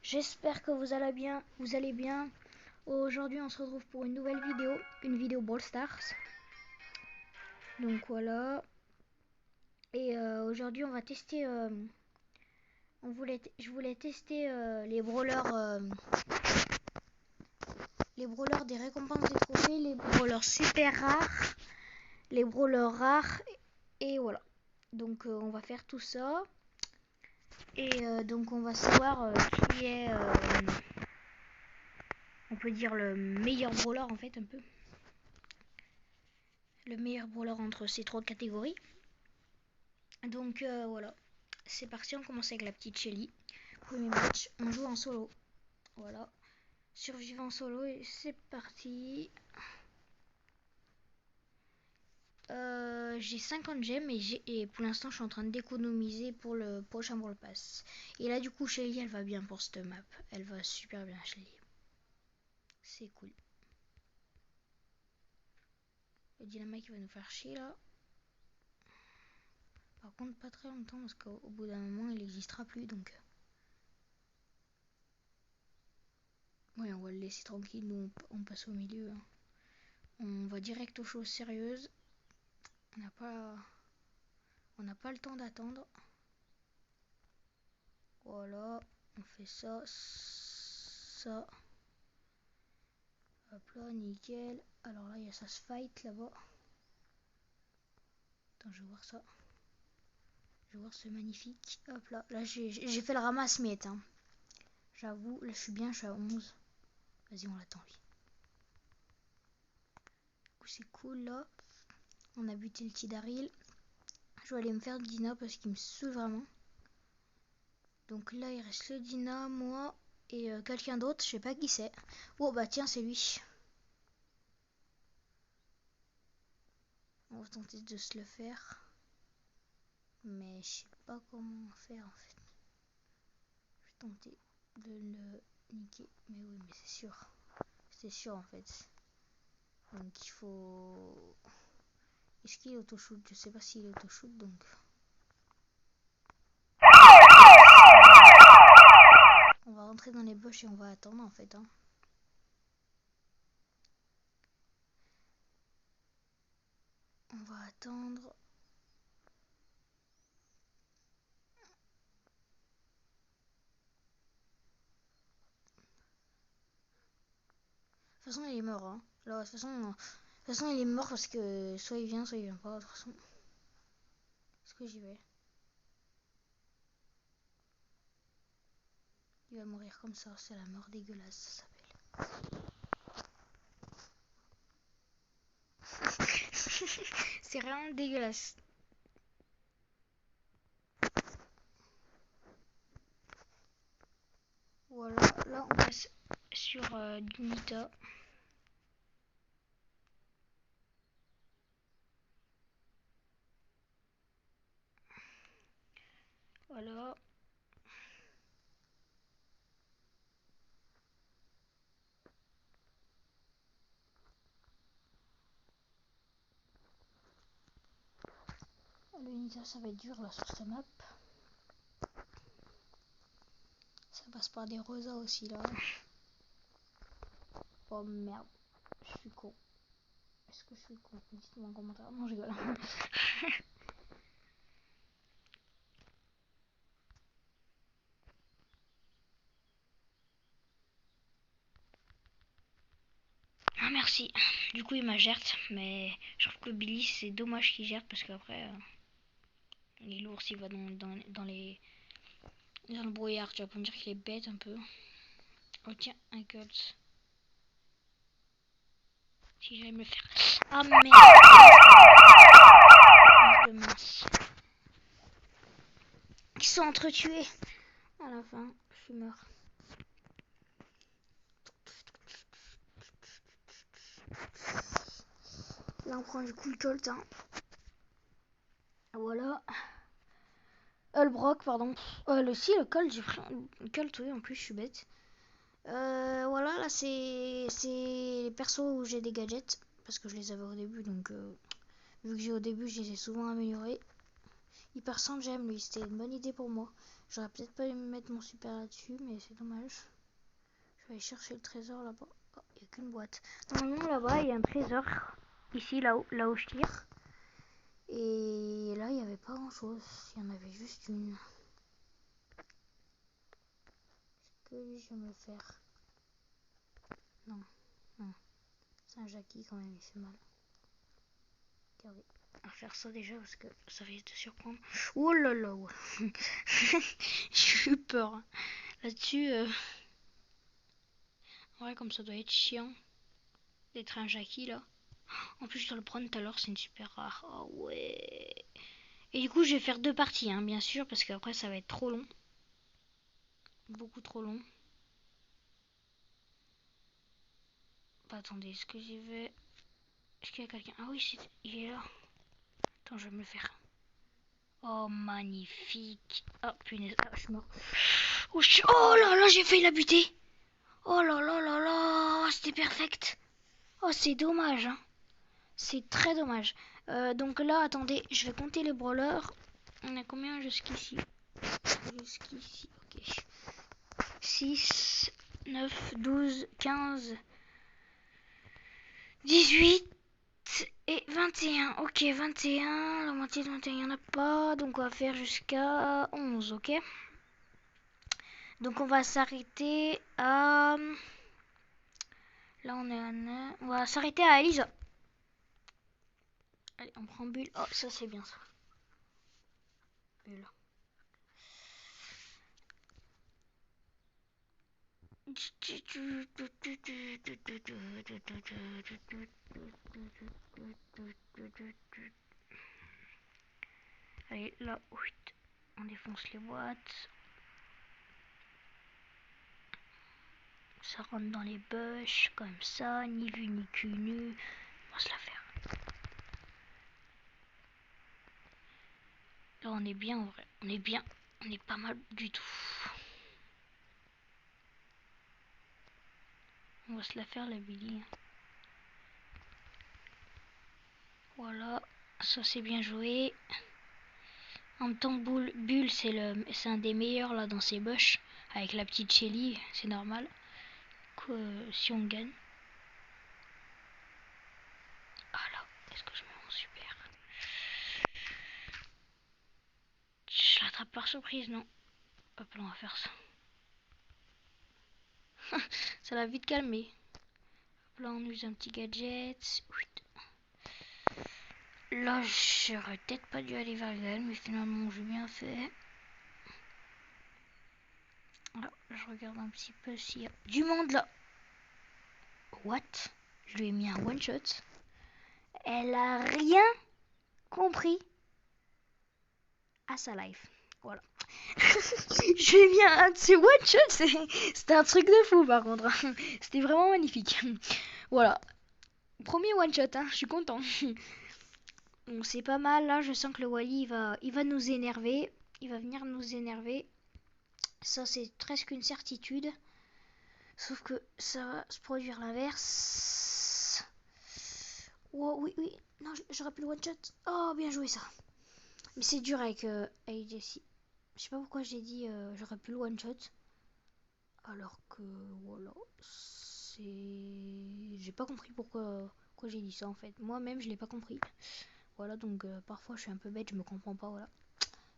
J'espère que vous allez bien. Aujourd'hui, on se retrouve pour une nouvelle vidéo, une vidéo Brawl Stars. Donc voilà. Et aujourd'hui, on va tester. Je voulais tester les brawlers des récompenses des trophées, les brawlers super rares, les brawlers rares, et voilà. Donc on va faire tout ça. Et donc on va savoir qui est, on peut dire, le meilleur brawler en fait, un peu. Le meilleur brawler entre ces trois catégories. Donc voilà, c'est parti, on commence avec la petite Shelly. Premier match, on joue en solo. Voilà, survivant solo et c'est parti. J'ai 50 gemmes et pour l'instant je suis en train d'économiser pour le prochain Brawl Pass. Et là du coup Shelly elle va bien pour cette map. Elle va super bien Shelly. C'est cool. Le dynamite va nous faire chier là. Par contre pas très longtemps parce qu'au bout d'un moment il n'existera plus donc. Ouais, on va le laisser tranquille, nous on passe au milieu. Hein. On va direct aux choses sérieuses. On n'a pas le temps d'attendre. Voilà, on fait ça, ça. Hop là, nickel. Alors là, il y a ça se fight là-bas. Attends, je vais voir ça. Je vais voir ce magnifique. Hop là, là j'ai fait le ramasse-miettes. Hein. J'avoue, là je suis bien, je suis à 11. Vas-y, on l'attend lui. Du coup, c'est cool là. On a buté le petit Daryl. Je vais aller me faire le Dina parce qu'il me saoule vraiment. Donc là, il reste le Dina, moi et quelqu'un d'autre. Je sais pas qui c'est. Oh bah tiens, c'est lui. On va tenter de se le faire. Mais je sais pas comment faire en fait. Je vais tenter de le niquer. Mais oui, mais c'est sûr. C'est sûr en fait. Donc il faut... Est-ce qu'il est auto-shoot? Je sais pas s'il est auto-shoot donc... On va rentrer dans les bush et on va attendre en fait. Hein. On va attendre. De toute façon il est mort. Hein. Là, de toute façon il est mort parce que soit il vient pas. De toute façon. Est-ce que j'y vais? Il va mourir comme ça. C'est la mort dégueulasse ça s'appelle. C'est vraiment dégueulasse. Voilà, là on passe sur Nita. Voilà. Le Nita ça va être dur là sur cette map. Ça passe par des rosas aussi là. Oh merde, je suis con. Est-ce que je suis con? Dites-moi en commentaire. Non, je rigole. Ah merci. Du coup il m'a gerte, mais je trouve que Billy c'est dommage qu'il gerte parce qu'après l'ours il va dans le brouillard. Tu vas pas me dire qu'il est bête un peu. Oh tiens, un Colt. Si j'allais me le faire. Ah merde. De mince. Ils sont entretués. À la fin, je suis mort. Là on prend du coup le Colt. Hein. Voilà. Le Brock, pardon. Le Colt, j'ai pris un Colt, oui, en plus je suis bête. Voilà, là c'est les persos où j'ai des gadgets. Parce que je les avais au début, donc vu que j'ai au début, je les ai souvent améliorés. Hyper 100 gemmes, lui, c'était une bonne idée pour moi. J'aurais peut-être pas dû mettre mon super là-dessus, mais c'est dommage. Je vais aller chercher le trésor là-bas. Oh, il n'y a qu'une boîte. Normalement, là-bas, il y a un trésor. Ici, là où je tire. Et là, il n'y avait pas grand-chose. Il y en avait juste une. Est-ce que je vais me le faire? Non, non. C'est un Jackie quand même, il fait mal. Regardez. On va faire ça déjà parce que ça risque de surprendre. Oh là là. J'ai eu peur. Là-dessus, ouais, comme ça doit être chiant d'être un Jackie là. En plus, je dois le prendre tout à l'heure, c'est une super rare. Oh ouais. Et du coup, je vais faire 2 parties, hein, bien sûr, parce qu'après, ça va être trop long. Beaucoup trop long. Bah, attendez, est-ce que j'y vais? Est-ce qu'il y a quelqu'un? Ah oui, il est là. Attends, je vais me le faire. Oh, magnifique. Oh, punaise. Ah, je suis mort. Oh là là, j'ai failli la buter. Oh là là là là. C'était perfect. Oh, c'est dommage, hein. C'est très dommage. Donc là, attendez, je vais compter les brawlers. On a combien jusqu'ici? Jusqu'ici, ok. 6, 9, 12, 15, 18 et 21. Ok, 21. La moitié de 21, il n'y en a pas. Donc on va faire jusqu'à 11, ok? Donc on va s'arrêter à... Là on est à 9. On va s'arrêter à Elisa. Allez, on prend Bulle. Oh, ça c'est bien ça. Bulle. Allez, là, on défonce les boîtes. Ça rentre dans les bush, comme ça, ni vu ni cul nu. On va se la faire. Là, on est bien en vrai. On est bien. On est pas mal du tout. On va se la faire, la Billy. Voilà. Ça, c'est bien joué. En même temps, Bull, c'est un des meilleurs là dans ses bush. Avec la petite Shelly, c'est normal. Si on gagne. Ah là, est-ce que je mets mon super? Je l'attrape par surprise, non? Hop là, on va faire ça. Ça l'a vite calmé. Hop là, on use un petit gadget. Là, j'aurais peut-être pas dû aller vers elle, mais finalement, j'ai bien fait. Là, je regarde un petit peu s'il y a du monde là. What? Je lui ai mis un one shot. Elle a rien compris à sa life. Voilà. Je lui ai mis un de ces one shots. C'était un truc de fou par contre. C'était vraiment magnifique. Voilà. Premier one shot, hein. Je suis content. Bon, c'est pas mal là. Je sens que le Wally il va nous énerver. Il va venir nous énerver. Ça, c'est presque une certitude. Sauf que ça va se produire l'inverse. Oh, oui, oui. Non, j'aurais pu le one shot. Oh, bien joué ça. Mais c'est dur avec Jessie. Je sais pas pourquoi j'ai dit j'aurais pu le one shot. Alors que voilà. J'ai pas compris pourquoi j'ai dit ça en fait. Moi-même, je l'ai pas compris. Voilà, donc parfois je suis un peu bête, je me comprends pas. Voilà.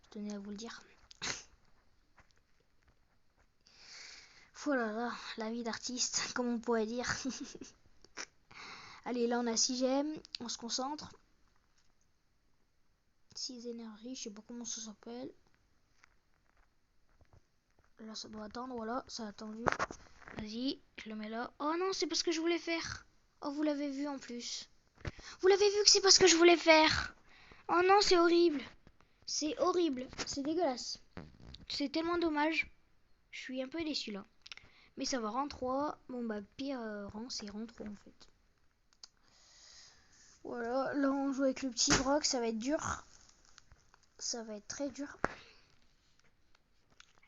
Je tenais à vous le dire. Voilà, là, la vie d'artiste, comme on pourrait dire. Allez, là on a 6 gemmes, on se concentre. 6 énergies, je sais pas comment ça s'appelle. Là ça doit attendre, voilà, ça a attendu. Vas-y, je le mets là. Oh non, c'est pas ce que je voulais faire. Oh, vous l'avez vu en plus. Vous l'avez vu que c'est pas ce que je voulais faire. Oh non, c'est horrible. C'est horrible, c'est dégueulasse. C'est tellement dommage. Je suis un peu déçu là. Mais ça va, rang 3. Bon bah pire rang, c'est rang 3 en fait. Voilà, là on joue avec le petit Brock, ça va être dur. Ça va être très dur.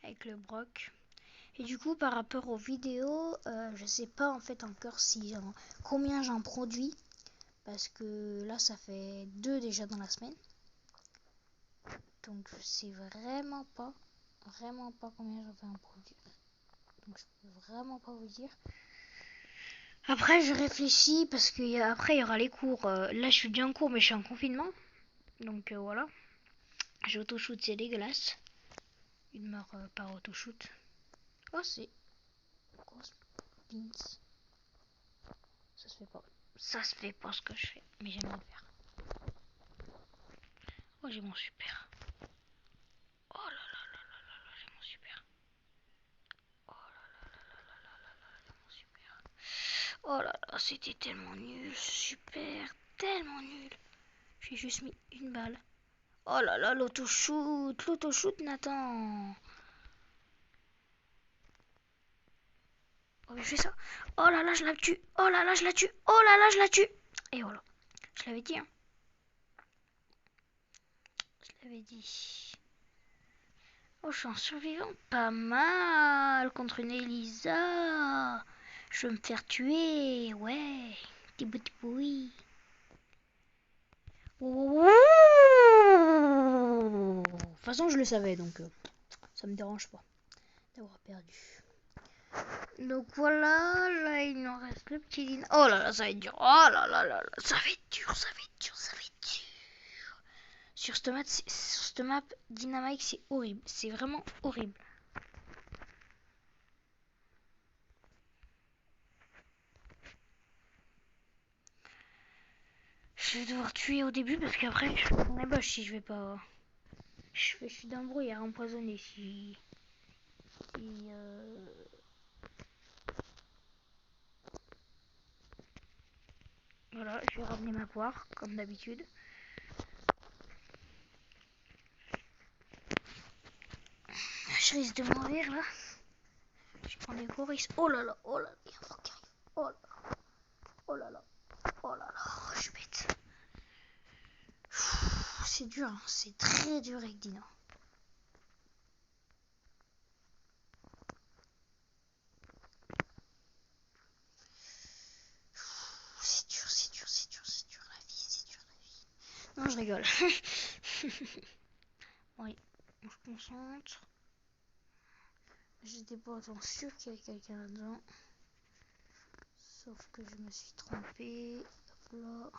Avec le Brock. Et du coup par rapport aux vidéos, je sais pas en fait encore combien j'en produis. Parce que là ça fait 2 déjà dans la semaine. Donc je sais vraiment pas vraiment pas combien j'en fais un produit. Donc je peux vraiment pas vous dire. Après je réfléchis parce que après il y aura les cours. Là je suis bien en cours mais je suis en confinement. Donc voilà. J'ai auto-shoot, c'est dégueulasse. Une mort par auto-shoot. Oh c'est grosse pince. Ça se fait pas. Ça se fait pas ce que je fais. Mais j'aimerais le faire. Oh j'ai mon super. Oh là là là là là là, j'ai mon super. Oh là là là là là là là là, j'ai mon super. Oh là là, c'était tellement nul. Super, tellement nul. J'ai juste mis une balle. Oh là là, l'autoshoot, Nathan. Oh, mais je fais ça. Oh là là, je la tue. Oh là là, je la tue. Oh là là, je la tue. Et voilà. Je l'avais dit, hein. Je l'avais dit. Oh, je suis un survivant. Pas mal contre une Elisa. Je vais me faire tuer. Ouais. Tibou oui. De toute façon, je le savais, donc ça me dérange pas d'avoir perdu. Donc voilà, là il nous reste le petit dîner. Oh là là, ça va être dur. Oh là là là là, ça va être dur, ça va être dur, ça va être dur. Sur cette map, Dynamite, c'est horrible. C'est vraiment horrible. Je vais devoir tuer au début parce qu'après, je suis dans les boches si je vais pas. Je suis d'un brouillard empoisonné si. Voilà, je vais ramener ma poire, comme d'habitude. Je risque de mourir là. Je prends des gros risques. Oh là là, oh là là, il y a un truc qui arrive. Oh là là, oh là là, oh là là, oh, je suis bête. C'est dur, hein. C'est très dur avec Dino. C'est dur, c'est dur, c'est dur, c'est dur la vie, c'est dur la vie. Non, je rigole. Oui, on se concentre. J'étais pas autant sûr qu'il y avait quelqu'un là-dedans. Sauf que je me suis trompée. Hop là.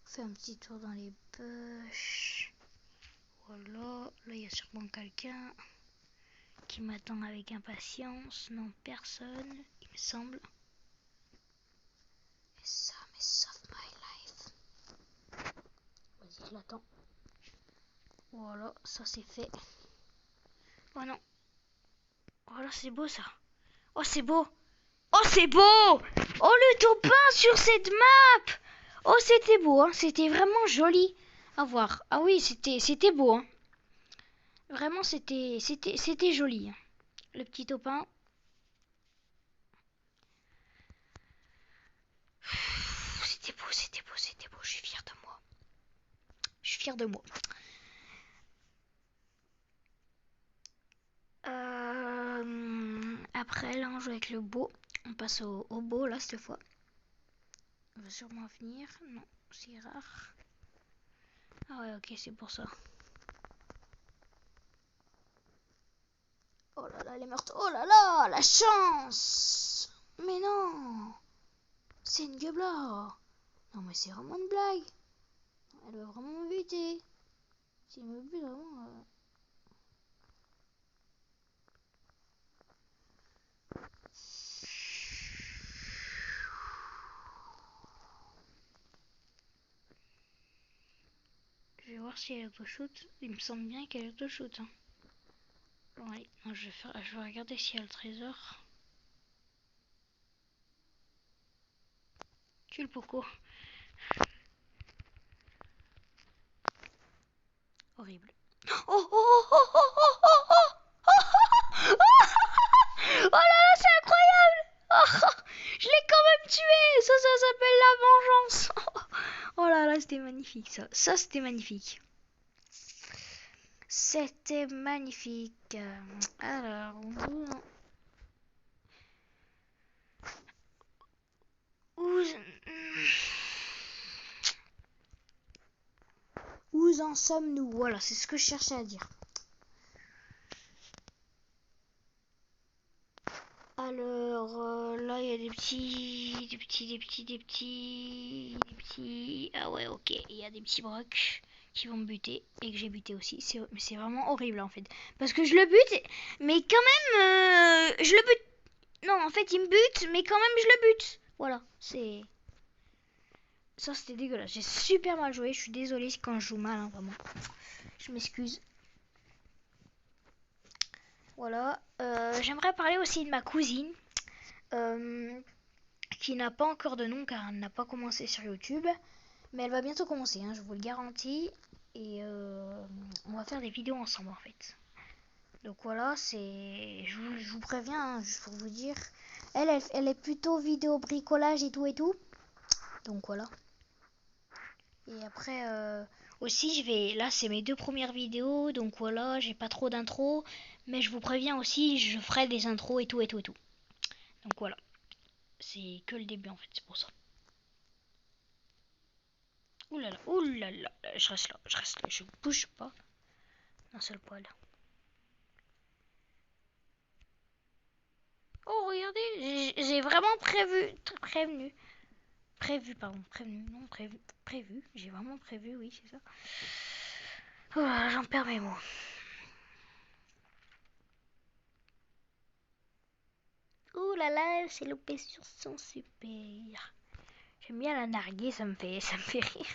On fait un petit tour dans les bush. Voilà. Là, il y a sûrement quelqu'un qui m'attend avec impatience. Non, personne, il me semble. Et ça, mais sauf my life. Vas-y, je l'attends. Voilà, ça c'est fait. Oh non. Oh là, c'est beau ça. Oh, c'est beau. Oh, c'est beau. Oh, le topin sur cette map. Oh, c'était beau, hein. C'était vraiment joli à voir. Ah oui, c'était beau, hein. Vraiment, c'était joli, hein. Le petit topin. C'était beau, c'était beau, c'était beau. Je suis fière de moi. Je suis fière de moi. Après, là, on joue avec le beau. On passe au beau, là, cette fois. On va sûrement venir. Non, c'est rare. Ah ouais, ok, c'est pour ça. Oh là là, les meurtres. Oh là là, la chance. Mais non. C'est une gueule là. Non, mais c'est vraiment une blague. Elle va vraiment me buter. Si elle me bute vraiment... Je vais voir si elle auto-shoot. Il me semble bien qu'elle auto-shoot. Hein. Ouais, non, je vais regarder si elle a le trésor. Tue le poco. Horrible. Oh oh oh oh oh oh oh oh oh oh là là, c'est incroyable. Oh, je l'ai quand même tué. Ça s'appelle la vengeance. Oh là là, c'était magnifique ça. Ça, c'était magnifique. C'était magnifique. Alors, où en sommes-nous? Voilà, c'est ce que je cherchais à dire. Alors là il y a des petits. Ah ouais, ok, il y a des petits brocs qui vont me buter et que j'ai buté aussi. C'est vraiment horrible en fait. Parce que je le bute, mais quand même je le bute. Non, en fait il me bute, mais quand même je le bute. Voilà, c'est... Ça c'était dégueulasse. J'ai super mal joué, je suis désolée quand je joue mal, hein, vraiment. Je m'excuse. Voilà, j'aimerais parler aussi de ma cousine. Qui n'a pas encore de nom car elle n'a pas commencé sur YouTube. Mais elle va bientôt commencer, hein, je vous le garantis. Et on va faire des vidéos ensemble en fait. Donc voilà, je vous préviens, hein, juste pour vous dire. Elle est plutôt vidéo bricolage et tout et tout. Donc voilà. Et après, aussi je vais... Là c'est mes 2 premières vidéos. Donc voilà, j'ai pas trop d'intro. Mais je vous préviens aussi, je ferai des intros et tout et tout et tout. Donc voilà. C'est que le début en fait, c'est pour ça. Ouh là là, je reste là, je bouge pas d'un seul poil. Oh regardez, j'ai vraiment prévu, j'ai vraiment prévu, oui c'est ça. Oh là là, j'en perds mes mots. Ouh là là, c'est loupé sur son super. J'aime bien la narguer, ça me fait rire.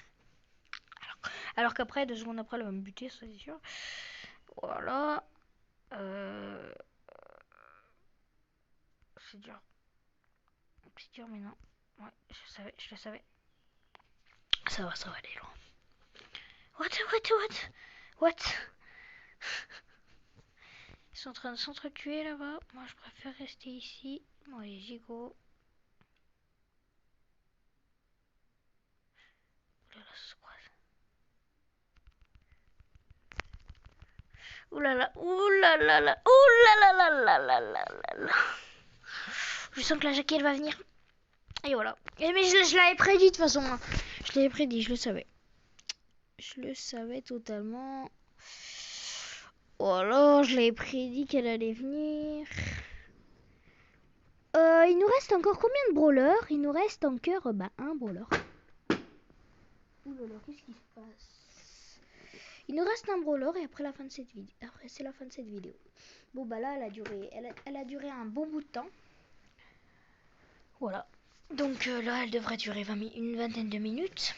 Alors qu'après, 2 secondes après, elle va me buter, ça c'est sûr. Voilà. C'est dur. C'est dur, mais non. Ouais, je le savais. Ça va aller loin. What? Ils sont en train de s'entretuer là-bas. Moi, je préfère rester ici. Bon, allez, j'y go. Ouh là là, ouh là là là, ouh là là là là là là là. Je sens que la jaquette va venir. Et voilà. Mais je l'avais prédit de toute façon. Je l'avais prédit, je le savais. Je le savais totalement. Voilà, je l'avais prédit qu'elle allait venir. Il nous reste encore combien de brawlers? Il nous reste encore un brawler. Ouh là là, qu'est-ce qui se passe? Il nous reste un brawler et après la fin de cette vidéo. Après c'est la fin de cette vidéo. Bon bah là elle a duré un bon bout de temps. Voilà. Donc là elle devrait durer une vingtaine de minutes.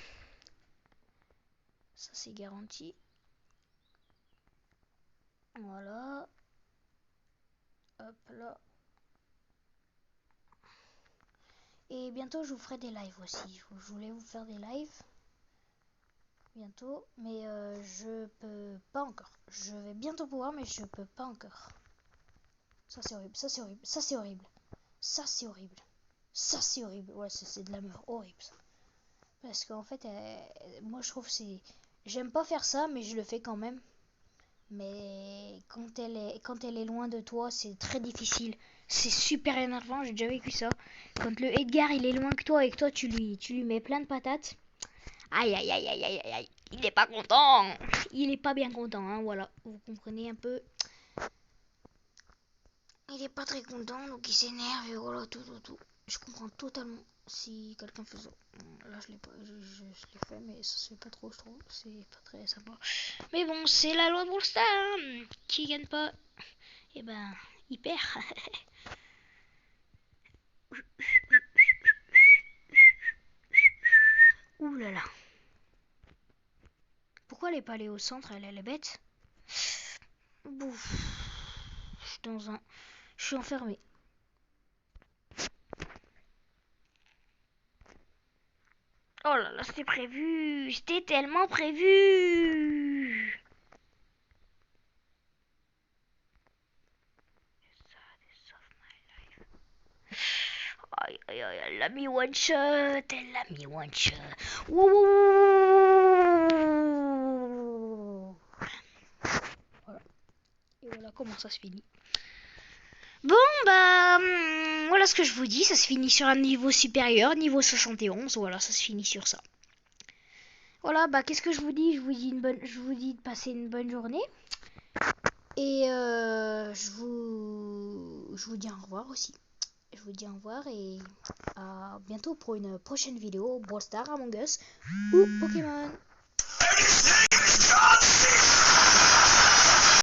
Ça c'est garanti. Voilà. Hop là. Et bientôt je vous ferai des lives aussi. Je voulais vous faire des lives bientôt, mais je peux pas encore. Je vais bientôt pouvoir, mais je peux pas encore. Ça c'est horrible, ça c'est horrible, ça c'est horrible, ça c'est horrible, ça c'est horrible. Ouais, c'est de la merde horrible ça. Parce qu'en fait, moi je trouve j'aime pas faire ça, mais je le fais quand même. Mais quand elle est loin de toi, c'est très difficile. C'est super énervant, j'ai déjà vécu ça. Quand le Edgar il est loin que toi et que toi tu lui mets plein de patates. Aïe aïe aïe aïe aïe aïe. Il est pas content. Il est pas bien content, hein, voilà. Vous comprenez un peu. Il est pas très content, donc il s'énerve et voilà, tout. Je comprends totalement si quelqu'un fait ça. Là, je l'ai pas, je l'ai fait, mais ça se fait pas trop, je trouve. C'est pas très sympa. Mais bon, c'est la loi de Brawl Stars, hein. Qui gagne pas, et ben, il perd. Ouh là là. Pourquoi elle est pas allée au centre? Elle est bête. Bouf. Je suis enfermée. Oh là là, c'était prévu. C'était tellement prévu. Aïe, aïe, aïe, elle l'a mis one shot. Elle l'a mis one shot. Voilà. Et voilà comment ça se finit. Bon, bah, voilà ce que je vous dis. Ça se finit sur un niveau supérieur, niveau 71. Voilà, ça se finit sur ça. Voilà, bah, qu'est-ce que je vous dis? Je vous dis de passer une bonne journée. Et je vous dis au revoir aussi. je vous dis au revoir et à bientôt pour une prochaine vidéo Brawl Stars, Among Us ou Pokémon.